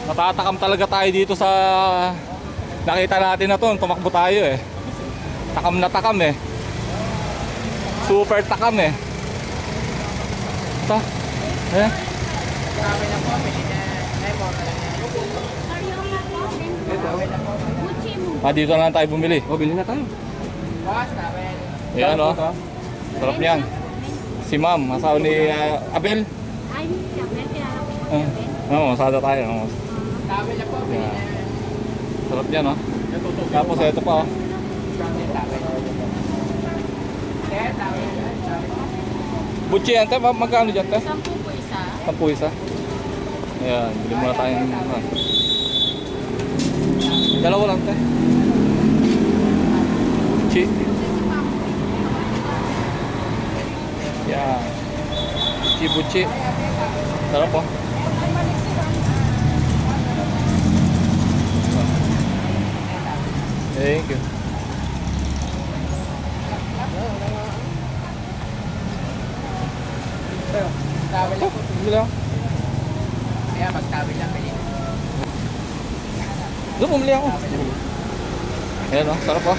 Natatakam talaga tayo dito sa nakita natin na to. Tumakbo tayo eh. Takam na takam eh. Super takam eh. Ito. Ayan. Dito na lang tayo bumili. O, bilhin na tayo. Ayan o. Sarap niyan. Si ma'am, asawa ni Abel. Masada tayo. Ayan. Sarap niyan o. Tapos ito pa o. Butchi yan, te. Magkano dyan, te? 10 po isa. 10 isa. Ayan, bili muna tayong dalawa lang, te. Butchi. Yan. Butchi. Sarap po. Thank you. Tawel lang po. Bilang. Kaya magtawel lang kayo. Doon bumili ako. Ayan o, sarap po.